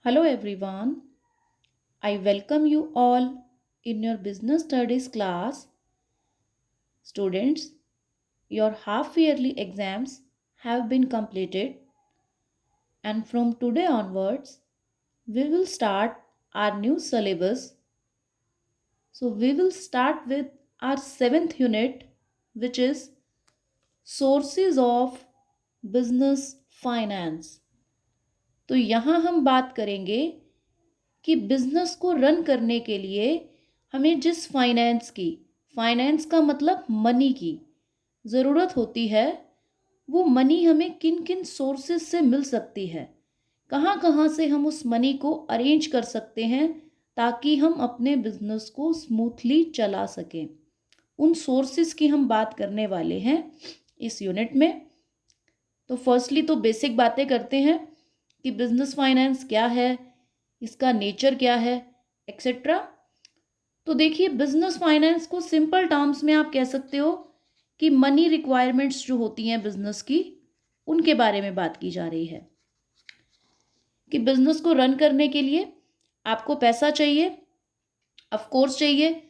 Hello everyone. I welcome you all in your business studies class. Students, your half yearly exams have been completed and from today onwards we will start our new syllabus. So we will start with our 7th unit, which is sources of business finance. तो यहाँ हम बात करेंगे कि business को run करने के लिए हमें जिस फाइनेंस का मतलब मनी की ज़रूरत होती है, वो मनी हमें किन किन सोर्सेज से मिल सकती है, कहाँ कहाँ से हम उस मनी को अरेंज कर सकते हैं ताकि हम अपने बिजनेस को स्मूथली चला सकें। उन सोर्सेज की हम बात करने वाले हैं इस यूनिट में। तो फर्स्टली तो बेसिक बातें करते हैं कि बिजनेस फाइनेंस क्या है, इसका नेचर क्या है, एक्सेट्रा। तो देखिए, बिजनेस फाइनेंस को सिंपल टर्म्स में आप कह सकते हो कि मनी रिक्वायरमेंट्स जो होती हैं बिजनेस की, उनके बारे में बात की जा रही है कि बिजनेस को रन करने के लिए आपको पैसा चाहिए, ऑफ कोर्स चाहिए,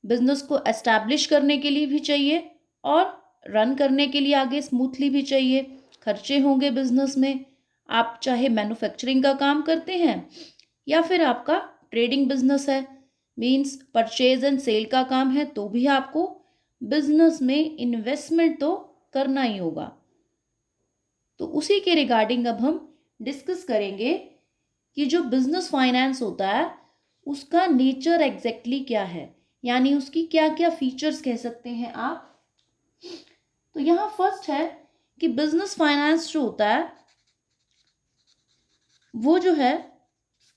बिजनेस को एस्टैब्लिश करने के लिए भी चाहिए और रन करने के लिए आगे स्मूथली भी चाहिए। खर्चे होंगे बिजनेस में, आप चाहे मैन्युफैक्चरिंग का काम करते हैं या फिर आपका ट्रेडिंग बिजनेस है, मींस परचेज एंड सेल का काम है, तो भी आपको बिजनेस में इन्वेस्टमेंट तो करना ही होगा। तो उसी के रिगार्डिंग अब हम डिस्कस करेंगे कि जो बिजनेस फाइनेंस होता है उसका नेचर एग्जैक्टली क्या है, यानी उसकी क्या क्या फीचर्स कह सकते हैं आप। तो यहाँ फर्स्ट है कि बिजनेस फाइनेंस जो होता है वो जो है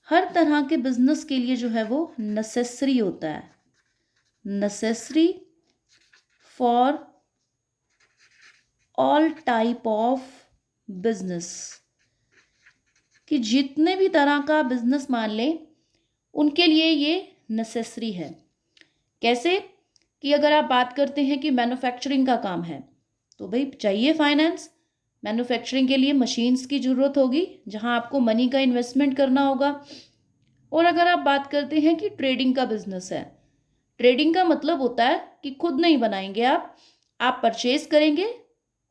हर तरह के बिजनेस के लिए जो है वो नेसेसरी होता है, necessary for all type of business, कि जितने भी तरह का बिजनेस मान लें उनके लिए ये नेसेसरी है। कैसे कि अगर आप बात करते हैं कि मैन्युफैक्चरिंग का काम है तो भाई चाहिए फाइनेंस। मैन्युफैक्चरिंग के लिए मशीन्स की ज़रूरत होगी जहां आपको मनी का इन्वेस्टमेंट करना होगा। और अगर आप बात करते हैं कि ट्रेडिंग का बिजनेस है, ट्रेडिंग का मतलब होता है कि खुद नहीं बनाएंगे आप परचेज करेंगे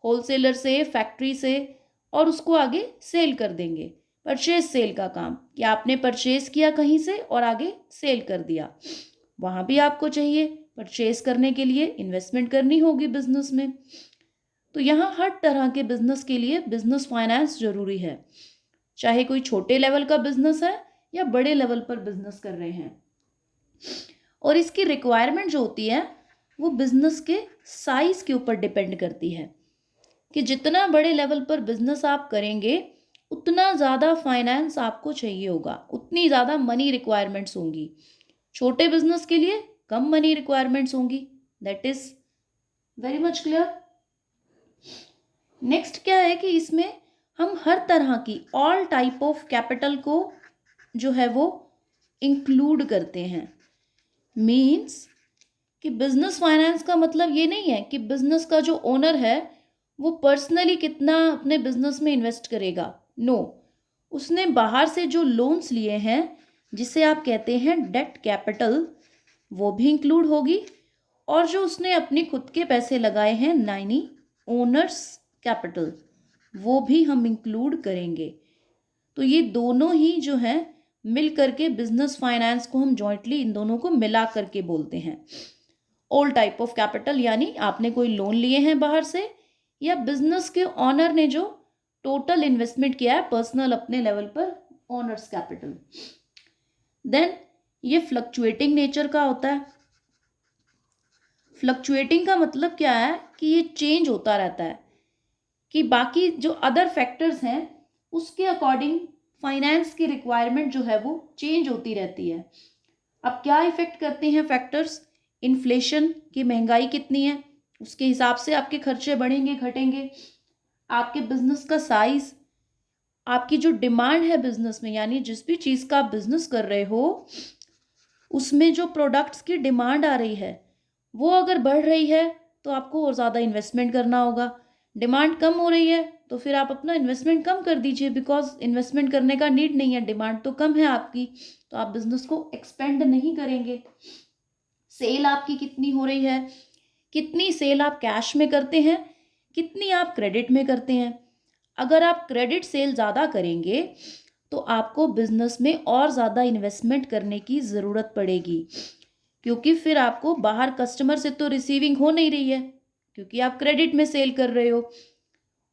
होलसेलर से, फैक्ट्री से, और उसको आगे सेल कर देंगे। परचेज सेल का काम कि आपने परचेज किया कहीं से और आगे सेल कर दिया, वहाँ भी आपको चाहिए परचेज करने के लिए इन्वेस्टमेंट करनी होगी बिजनेस में। तो यहाँ हर तरह के बिजनेस के लिए बिजनेस फाइनेंस जरूरी है, चाहे कोई छोटे लेवल का बिजनेस है या बड़े लेवल पर बिजनेस कर रहे हैं। और इसकी रिक्वायरमेंट जो होती है वो बिजनेस के साइज के ऊपर डिपेंड करती है कि जितना बड़े लेवल पर बिजनेस आप करेंगे उतना ज़्यादा फाइनेंस आपको चाहिए होगा, उतनी ज़्यादा मनी रिक्वायरमेंट्स होंगी। छोटे बिजनेस के लिए कम मनी रिक्वायरमेंट्स होंगी। That is very much clear. Next क्या है कि इसमें हम हर तरह की ऑल टाइप ऑफ कैपिटल को जो है वो इंक्लूड करते हैं। मीन्स कि बिजनेस फाइनेंस का मतलब ये नहीं है कि बिजनेस का जो ओनर है वो पर्सनली कितना अपने बिजनेस में इन्वेस्ट करेगा। नो, उसने बाहर से जो लोन्स लिए हैं जिसे आप कहते हैं डेट कैपिटल, वो भी इंक्लूड होगी। और जो उसने अपनी खुद के पैसे लगाए हैं यानी ओनर्स कैपिटल, वो भी हम इंक्लूड करेंगे। तो ये दोनों ही जो हैं मिल करके बिजनेस फाइनेंस को हम जॉइंटली इन दोनों को मिला करके बोलते हैं। ऑल टाइप ऑफ कैपिटल यानी आपने कोई लोन लिए हैं बाहर से, या बिजनेस के ऑनर ने जो टोटल इन्वेस्टमेंट किया है पर्सनल अपने लेवल पर, ओनर्स कैपिटल। देन ये फ्लक्चुएटिंग नेचर का होता है। फ्लक्चुएटिंग का मतलब क्या है कि ये चेंज होता रहता है, कि बाकी जो अदर फैक्टर्स हैं उसके अकॉर्डिंग फाइनेंस की रिक्वायरमेंट जो है वो चेंज होती रहती है। अब क्या इफेक्ट करते हैं फैक्टर्स? इन्फ्लेशन, की महंगाई कितनी है उसके हिसाब से आपके खर्चे बढ़ेंगे घटेंगे। आपके बिजनेस का साइज, आपकी जो डिमांड है बिजनेस में, यानी जिस भी चीज़ का आप बिजनेस कर रहे हो उसमें जो प्रोडक्ट्स की डिमांड आ रही है वो अगर बढ़ रही है तो आपको और ज़्यादा इन्वेस्टमेंट करना होगा। डिमांड कम हो रही है तो फिर आप अपना इन्वेस्टमेंट कम कर दीजिए, बिकॉज इन्वेस्टमेंट करने का नीड नहीं है, डिमांड तो कम है आपकी, तो आप बिजनेस को एक्सपेंड नहीं करेंगे। सेल आपकी कितनी हो रही है, कितनी सेल आप कैश में करते हैं, कितनी आप क्रेडिट में करते हैं। अगर आप क्रेडिट सेल ज़्यादा करेंगे तो आपको बिजनेस में और ज़्यादा इन्वेस्टमेंट करने की ज़रूरत पड़ेगी, क्योंकि फिर आपको बाहर कस्टमर से तो रिसीविंग हो नहीं रही है, क्योंकि आप क्रेडिट में सेल कर रहे हो,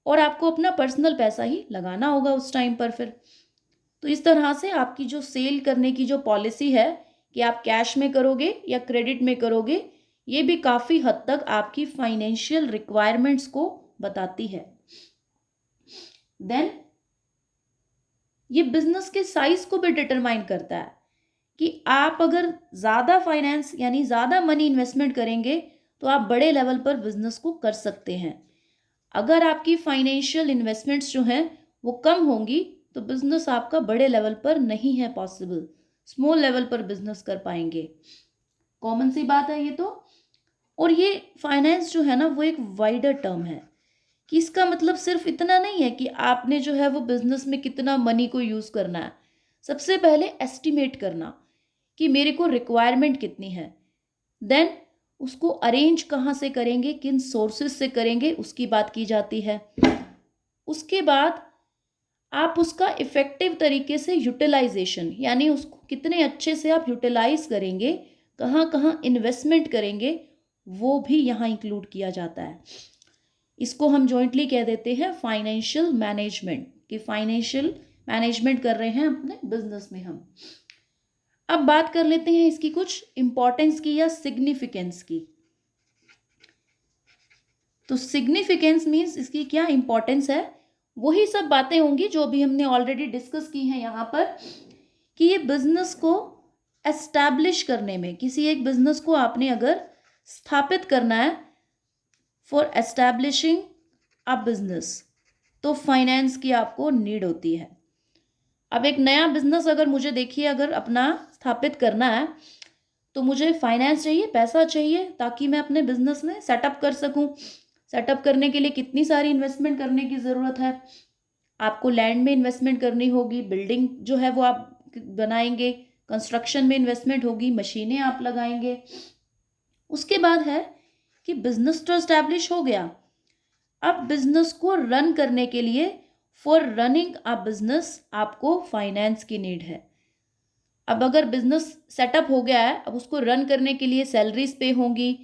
और आपको अपना पर्सनल पैसा ही लगाना होगा उस टाइम पर फिर। तो इस तरह से आपकी जो सेल करने की जो पॉलिसी है कि आप कैश में करोगे या क्रेडिट में करोगे, ये भी काफ़ी हद तक आपकी फाइनेंशियल रिक्वायरमेंट्स को बताती है। देन ये बिजनेस के साइज को भी डिटरमाइन करता है कि आप अगर ज़्यादा फाइनेंस यानी ज़्यादा मनी इन्वेस्टमेंट करेंगे तो आप बड़े लेवल पर बिजनेस को कर सकते हैं। अगर आपकी फाइनेंशियल इन्वेस्टमेंट्स जो हैं वो कम होंगी तो बिजनेस आपका बड़े लेवल पर नहीं है पॉसिबल, स्मॉल लेवल पर बिजनेस कर पाएंगे। कॉमन सी बात है ये तो। और ये फाइनेंस जो है ना वो एक वाइडर टर्म है कि इसका मतलब सिर्फ इतना नहीं है कि आपने जो है वो बिजनेस में कितना मनी को यूज़ करना है। सबसे पहले एस्टिमेट करना कि मेरे को रिक्वायरमेंट कितनी है, देन उसको अरेंज कहाँ से करेंगे, किन सोर्सेज से करेंगे, उसकी बात की जाती है। उसके बाद आप उसका इफ़ेक्टिव तरीके से यूटिलाइजेशन यानी उसको कितने अच्छे से आप यूटिलाइज करेंगे, कहाँ कहाँ इन्वेस्टमेंट करेंगे, वो भी यहाँ इंक्लूड किया जाता है। इसको हम जॉइंटली कह देते हैं फाइनेंशियल मैनेजमेंट, कि फाइनेंशियल मैनेजमेंट कर रहे हैं अपने बिजनेस में हम। अब बात कर लेते हैं इसकी कुछ इंपॉर्टेंस की या सिग्निफिकेंस की। तो सिग्निफिकेंस मीन्स इसकी क्या इंपॉर्टेंस है, वही सब बातें होंगी जो भी हमने ऑलरेडी डिस्कस की हैं यहाँ पर, कि ये बिजनेस को एस्टैब्लिश करने में, किसी एक बिजनेस को आपने अगर स्थापित करना है, फॉर एस्टैब्लिशिंग अ बिजनेस, तो फाइनेंस की आपको नीड होती है। अब एक नया बिजनेस अगर मुझे देखिए अगर अपना स्थापित करना है तो मुझे फाइनेंस चाहिए, पैसा चाहिए, ताकि मैं अपने बिजनेस में सेटअप कर सकूं। सेटअप करने के लिए कितनी सारी इन्वेस्टमेंट करने की ज़रूरत है। आपको लैंड में इन्वेस्टमेंट करनी होगी, बिल्डिंग जो है वो आप बनाएंगे, कंस्ट्रक्शन में इन्वेस्टमेंट होगी, मशीनें आप लगाएंगे। उसके बाद है कि बिजनेस तो एस्टैब्लिश हो गया, अब बिजनेस को रन करने के लिए, फॉर रनिंग अ बिजनेस आपको फाइनेंस की नीड है। अब अगर बिजनेस सेटअप हो गया है, अब उसको रन करने के लिए सैलरीज पे होंगी,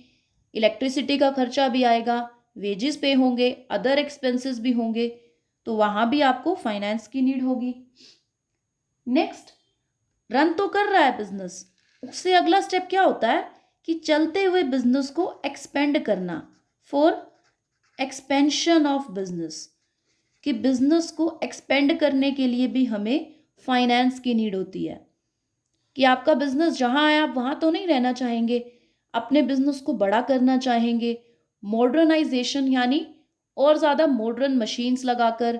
इलेक्ट्रिसिटी का खर्चा भी आएगा, वेजेस पे होंगे, अदर एक्सपेंसेस भी होंगे, तो वहाँ भी आपको फाइनेंस की नीड होगी। नेक्स्ट, रन तो कर रहा है बिजनेस, उससे अगला स्टेप क्या होता है कि चलते हुए बिजनेस को एक्सपेंड करना, फॉर एक्सपेंशन ऑफ बिजनेस, कि बिजनेस को एक्सपेंड करने के लिए भी हमें फाइनेंस की नीड होती है। कि आपका बिजनेस जहाँ है आप वहाँ तो नहीं रहना चाहेंगे, अपने बिजनेस को बड़ा करना चाहेंगे, मॉडर्नाइजेशन यानी और ज़्यादा मॉडर्न मशीन्स लगाकर,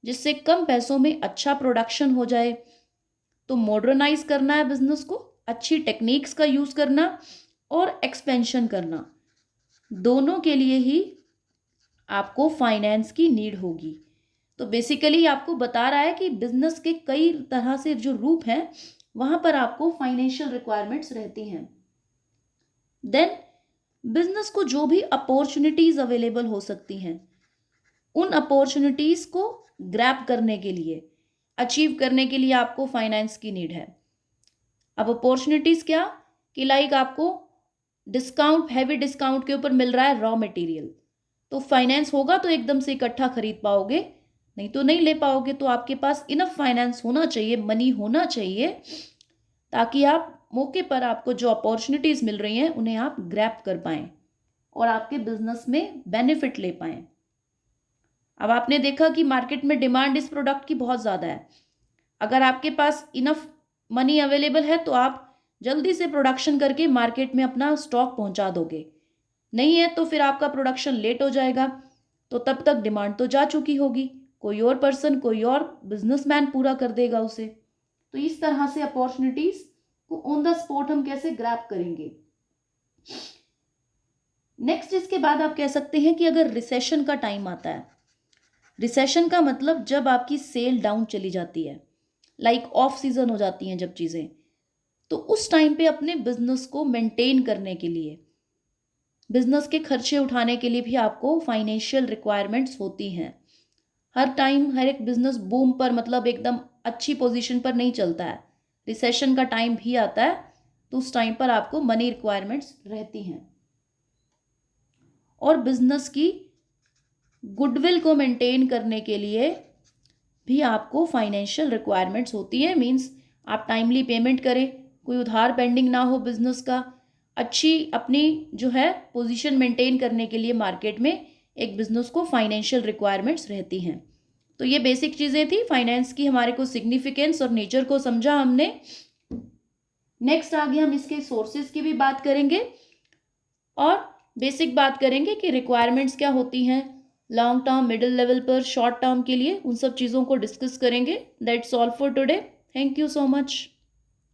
जिससे कम पैसों में अच्छा प्रोडक्शन हो जाए। तो मॉडर्नाइज करना है बिजनेस को, अच्छी टेक्निक्स का यूज़ करना और एक्सपेंशन करना, दोनों के लिए ही आपको फाइनेंस की नीड होगी। तो बेसिकली आपको बता रहा है कि बिजनेस के कई तरह से जो रूप हैं वहां पर आपको फाइनेंशियल रिक्वायरमेंट्स रहती हैं। देन बिजनेस को जो भी अपॉर्चुनिटीज अवेलेबल हो सकती हैं, उन अपॉर्चुनिटीज को ग्रैब करने के लिए, अचीव करने के लिए आपको फाइनेंस की नीड है। अब अपॉर्चुनिटीज क्या, कि लाइक आपको डिस्काउंट, हैवी डिस्काउंट के ऊपर मिल रहा है रॉ मटेरियल, तो फाइनेंस होगा तो एकदम से इकट्ठा खरीद पाओगे, नहीं तो नहीं ले पाओगे। तो आपके पास इनफ फाइनेंस होना चाहिए, मनी होना चाहिए, ताकि आप मौके पर आपको जो अपॉर्चुनिटीज़ मिल रही हैं उन्हें आप ग्रैब कर पाएँ और आपके बिजनेस में बेनिफिट ले पाएँ। अब आपने देखा कि मार्केट में डिमांड इस प्रोडक्ट की बहुत ज़्यादा है। अगर आपके पास इनफ मनी अवेलेबल है तो आप जल्दी से प्रोडक्शन करके मार्केट में अपना स्टॉक पहुंचा दोगे, नहीं है तो फिर आपका प्रोडक्शन लेट हो जाएगा, तो तब तक डिमांड तो जा चुकी होगी, कोई और पर्सन, कोई और बिजनेसमैन पूरा कर देगा उसे। तो इस तरह से अपॉर्चुनिटीज को ऑन द स्पॉट हम कैसे ग्रैब करेंगे। नेक्स्ट, इसके बाद आप कह सकते हैं कि अगर रिसेशन का टाइम आता है, रिसेशन का मतलब जब आपकी सेल डाउन चली जाती है, लाइक ऑफ सीजन हो जाती हैं जब चीज़ें, तो उस टाइम पे अपने बिजनेस को मेंटेन करने के लिए, बिजनेस के खर्चे उठाने के लिए भी आपको फाइनेंशियल रिक्वायरमेंट्स होती हैं। हर टाइम हर एक बिजनेस बूम पर, मतलब एकदम अच्छी पोजीशन पर नहीं चलता है। रिसेशन का टाइम भी आता है, तो उस टाइम पर आपको मनी रिक्वायरमेंट्स रहती हैं। और बिजनेस की गुडविल को मेंटेन करने के लिए भी आपको फाइनेंशियल रिक्वायरमेंट्स होती है। मींस आप टाइमली पेमेंट करें, कोई उधार पेंडिंग ना हो बिजनेस का, अच्छी अपनी जो है पोजीशन मेंटेन करने के लिए मार्केट में एक बिजनेस को फाइनेंशियल रिक्वायरमेंट्स रहती हैं। तो ये बेसिक चीज़ें थी फाइनेंस की, हमारे को सिग्निफिकेंस और नेचर को समझा हमने। नेक्स्ट आगे हम इसके सोर्सेज की भी बात करेंगे और बेसिक बात करेंगे कि रिक्वायरमेंट्स क्या होती हैं लॉन्ग टर्म, मिडिल लेवल पर, शॉर्ट टर्म के लिए, उन सब चीज़ों को डिस्कस करेंगे। That's all for today. Thank you so much.